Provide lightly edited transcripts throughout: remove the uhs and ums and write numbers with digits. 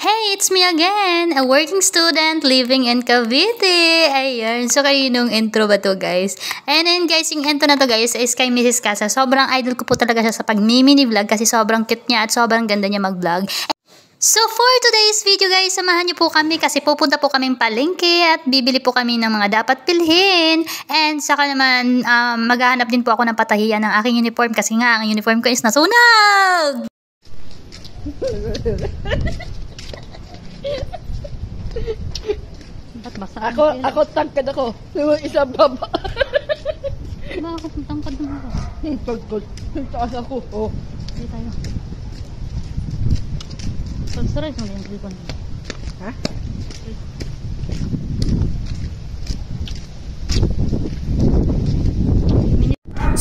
Hey, it's me again, a working student living in Cavite. Ayun, so kaninong intro ba to guys? And then guys, yung intro na to guys is kay Mrs. Casa. Sobrang idol ko po talaga siya sa pag-mini vlog kasi sobrang cute niya at sobrang ganda niya mag-vlog. So for today's video guys, samahan niyo po kami kasi pupunta po kaming palengke at bibili po kami ng mga dapat bilhin. And saka naman maghahanap din po ako ng patahiyan ng aking uniform kasi nga ang uniform ko is nasunog! Ba't basa? Ako tangkad ako. Yung isang baba. Bakit kung tangkad mo ako? Tangkad. Taas ako. Oh. Hindi tayo. Pag-stress mo yung tripon. Ha?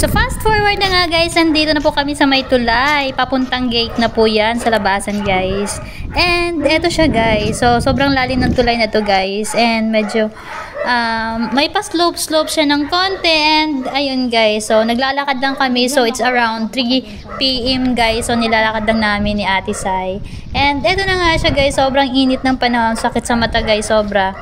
So fast forward na nga guys, nandito na po kami sa may tulay. Papuntang gate na po yan sa labasan guys. And eto siya guys. So sobrang lalim ng tulay na to guys. And medyo may pa-slope siya ng konti. And ayun guys. So naglalakad lang kami. So it's around 3 PM guys. So nilalakad lang namin ni Ate Sai. And eto na nga siya guys. Sobrang init ng panahon. Sakit sa mata guys. Sobra.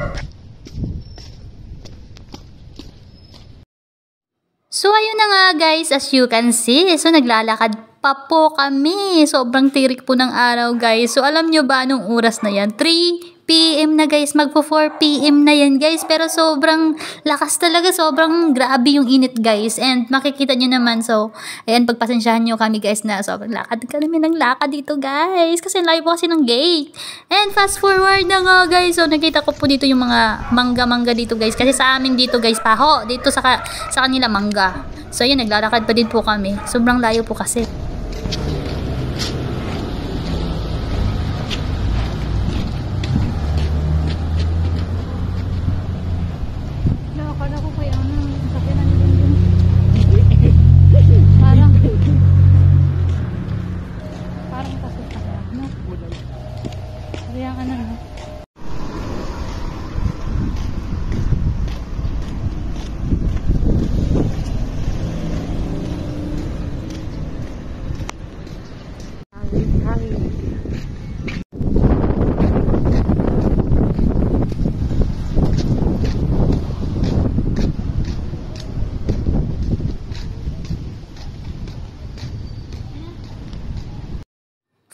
So, ayun na nga guys, as you can see, so naglalakad pa po kami. Sobrang tirik po ng araw guys. So, alam nyo ba anong oras na yan? 3 PM na guys, magpo 4 PM na yan guys. Pero sobrang lakas talaga, sobrang grabe yung init guys. And makikita nyo naman, so, ayan, pagpasensyahan nyo kami guys na sobrang lakad kami ng lakad dito guys. Kasi layo po kasi ng gate. And fast forward na nga guys, so nakita ko po dito yung mga mangga-mangga dito guys. Kasi sa amin dito guys, paho. Dito sa kanila mangga. So, yun, naglalakad pa din po kami. Sobrang layo po kasi.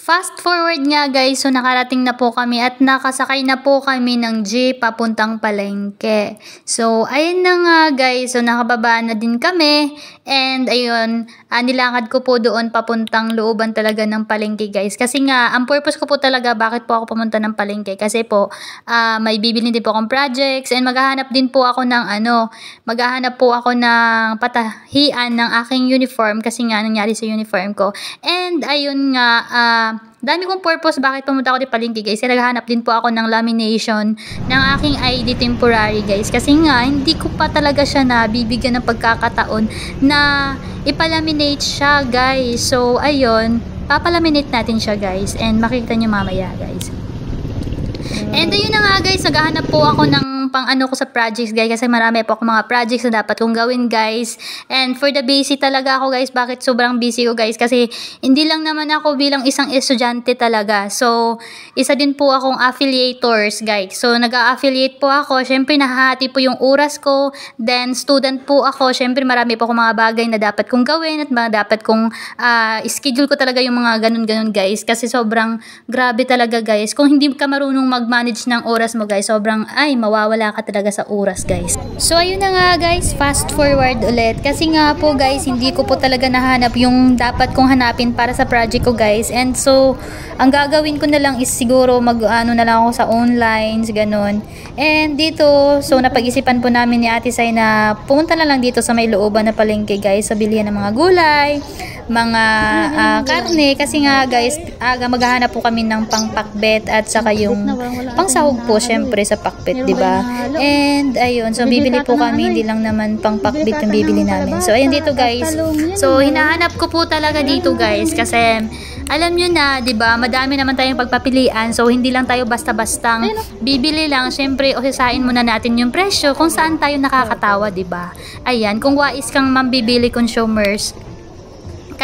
Fast forward nga guys, so nakarating na po kami at nakasakay na po kami ng jeep papuntang palengke. So ayun na nga guys, so nakababa na din kami and ayun, nilakad ko po doon papuntang looban talaga ng palengke guys. Kasi nga, ang purpose ko po talaga bakit po ako pumunta ng palengke kasi po may bibili din po akong projects and maghahanap din po ako ng maghahanap po ako ng patahian ng aking uniform kasi nga nangyari sa uniform ko. And ayun nga, dami kong purpose bakit pumunta ako di palengke guys. Naghahanap din po ako ng lamination ng aking ID temporary guys. Kasi nga, hindi ko pa talaga siya nabibigyan ng pagkakataon na ipalaminate siya guys. So, ayun, papalaminate natin siya guys. And makikita nyo mamaya guys. And ayun na nga guys, naghahanap po ako ng pang ko sa projects guys kasi marami po ako mga projects na dapat kong gawin guys. And for the busy talaga ako guys. Bakit sobrang busy ko guys? Kasi hindi lang naman ako bilang isang estudyante talaga. So, isa din po akong affiliators guys. So, nag-a-affiliate po ako. Syempre, nahahati po yung oras ko. Then, student po ako. Syempre, marami po akong mga bagay na dapat kong gawin at mga dapat kong schedule ko talaga yung mga ganun-ganun guys. Kasi sobrang grabe talaga guys. Kung hindi ka marunong mag-manage ng oras mo guys, sobrang mawawala ka talaga sa oras guys. So ayun na nga guys, fast forward ulit. Kasi nga po guys, hindi ko po talaga nahanap yung dapat kong hanapin para sa project ko guys. And so, ang gagawin ko na lang is siguro na lang ako sa online, ganun. And dito, so napag-isipan po namin ni Ate Sai na pumunta na lang dito sa may looban na palengke guys, sa bilihan ng mga gulay, mga karne. Kasi nga guys, maghahanap po kami ng pang-pakbet at saka yung pang-sahog po syempre sa pakbet, di ba? And ayun, so bibili po kami, hindi lang naman pang-pakbet yung bibili namin. So ayun dito guys. So hinahanap ko po talaga dito guys kasi alam nyo na, di ba, madami naman tayong pagpapilian. So hindi lang tayo basta-bastang bibili lang. Syempre, usisain muna natin yung presyo kung saan tayo nakakatawa, di ba? Ayan, kung wais kang mambibili consumers,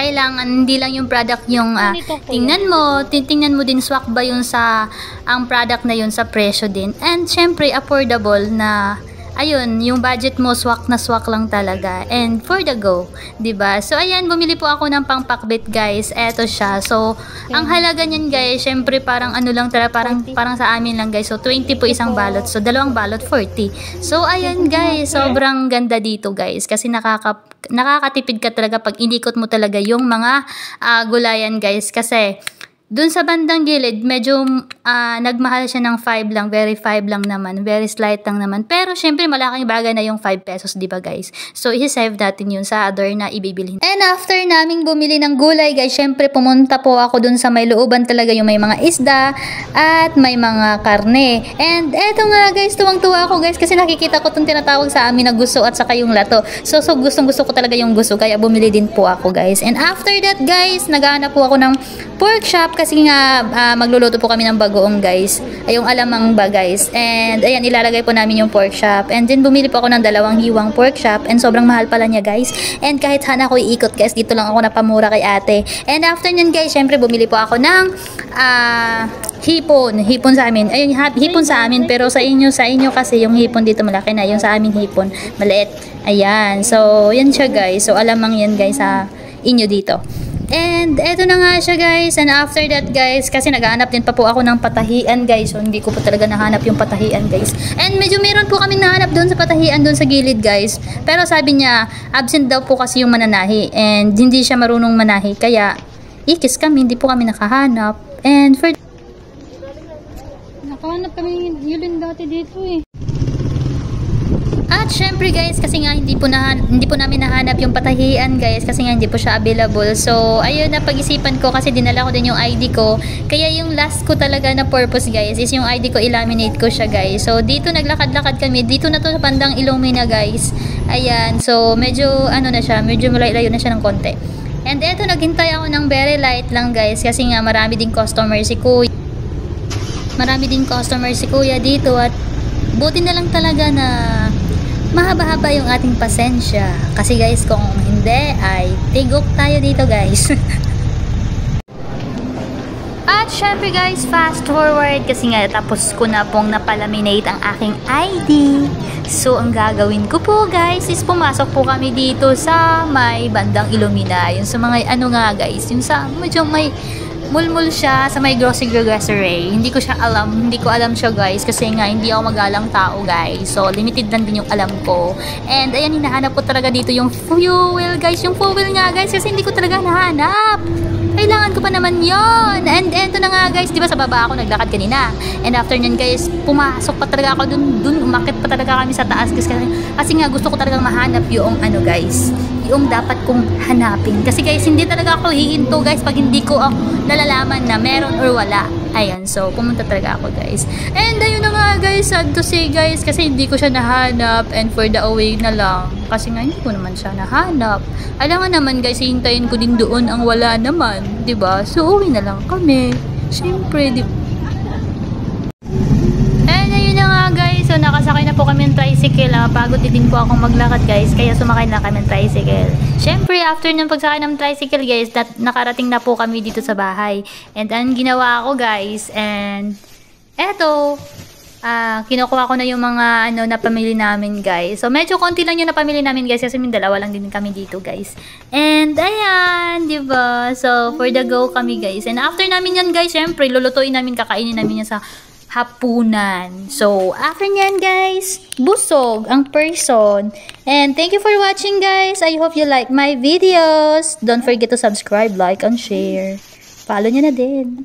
kailangan hindi lang yung product yung tingnan mo din swak ba yun sa ang product na yun sa presyo din. And syempre affordable na ayun, yung budget mo swak na swak lang talaga and for the go, 'di ba? So ayan, bumili po ako ng pangpakbit guys. Eto siya. So ang halaga niyan guys, syempre parang ano lang talaga, parang sa amin lang guys. So 20 po isang balot. So dalawang balot 40. So ayan guys, sobrang ganda dito guys kasi nakakatipid ka talaga pag inikot mo talaga yung mga gulayan guys kasi dun sa bandang gilid, medyo nagmahal siya ng 5 lang, very 5 lang naman, very slight lang naman. Pero syempre malaking bagay na yung 5 pesos, di ba guys? So i-save natin yun sa other na ibibilhin. And after naming bumili ng gulay guys, syempre pumunta po ako dun sa may looban talaga yung may mga isda at may mga karne. And eto nga guys, tuwang-tuwa ako guys kasi nakikita ko itong tinatawag sa amin na guso at saka yung lato. So gustong-gusto ko talaga yung guso kaya bumili din po ako guys. And after that guys, naghahanap po ako ng pork chop kasi nga magluluto po kami ng bagoong guys. Ay yung alamang ba guys. And ayan, ilalagay po namin yung pork chop. And then bumili po ako ng 2 hiwang pork chop and sobrang mahal pala niya guys. And kahit saan ako iikot guys, dito lang ako napamura kay ate. And after nyan guys, syempre bumili po ako ng hipon sa amin. Ayun, hipon sa amin pero sa inyo kasi yung hipon dito malaki na, yung sa amin hipon maliit. Ayan. So yan siya guys. So alamang yan guys sa inyo dito. And eto na nga siya guys. And after that guys, kasi naghahanap din pa po ako ng patahian guys. So hindi ko po talaga nahanap yung patahian guys. And medyo meron po kami nahanap doon sa patahian doon sa gilid guys. Pero sabi niya, absent daw po kasi yung mananahi. And hindi siya marunong manahi. Kaya ikis kami, hindi po kami nakahanap. And for Nakahanap kami yun dati dito eh. At syempre guys, kasi nga hindi po namin nahanap yung patahian guys kasi nga hindi po siya available. So ayun, napag-isipan ko kasi dinala ko din yung ID ko. Kaya yung last ko talaga na purpose guys is yung ID ko, i-laminate ko siya guys. So dito naglakad-lakad kami. Dito na to sa bandang Ilumina guys. Ayan, so medyo ano na siya, medyo malayo na siya ng konti. And eto, naghintay ako ng very light lang guys kasi nga marami ding customer si Kuya. Marami ding customer si Kuya dito at buti na lang talaga na mahaba-haba yung ating pasensya. Kasi guys, kung hindi ay tigok tayo dito guys. At syempre guys, fast forward kasi nga tapos ko na pong napalaminate ang aking ID. So ang gagawin ko po guys is pumasok po kami dito sa may bandang Ilumina. Yung sa mga ano nga guys, yung sa medyo may mulmul siya sa may grocery. Hindi ko alam siya guys kasi nga hindi ako magalang tao guys. So limited lang din yung alam ko. And ayan, hinahanap ko talaga dito yung fuel guys. Yung fuel nga guys kasi hindi ko talaga nahanap. Kailangan ko pa naman yon. And eto na nga guys, di ba sa baba ako naglakad kanina. And after nyan guys, pumasok pa talaga ako dun umakit pa talaga kami sa taas kasi nga gusto ko talagang mahanap yung ano guys, yung dapat kong hanapin. Kasi guys, hindi talaga ako hihinto guys pag hindi ko nalalaman na meron or wala. Ayan, so pumunta talaga ako guys. And ayun na nga guys, sad to say guys, kasi hindi ko siya nahanap and for the away na lang. Kasi nga hindi ko naman siya nahanap. Alam nga naman guys, hintayin ko din doon ang wala naman, 'di ba? So uwi na lang kami. Syempre, di ba? And ayun na nga guys, so nakasakay na po kami ng tricycle. Pagod din po akong maglakad guys, kaya sumakay na kami ng tricycle. Syempre, after ng pagsakay ng tricycle guys, nakarating na po kami dito sa bahay. And ang ginawa ko guys, and eto, kinukuha ko na yung mga napamili namin guys. So medyo konti lang yung napamili namin guys kasi may 2 lang din kami dito guys. And ayan, di ba? So for the go kami guys. And after namin yan guys, syempre lulutuin namin, kakainin namin yan sa hapunan. So after nyan guys, busog ang person. And thank you for watching guys. I hope you like my videos. Don't forget to subscribe, like, and share. Follow nyo na din.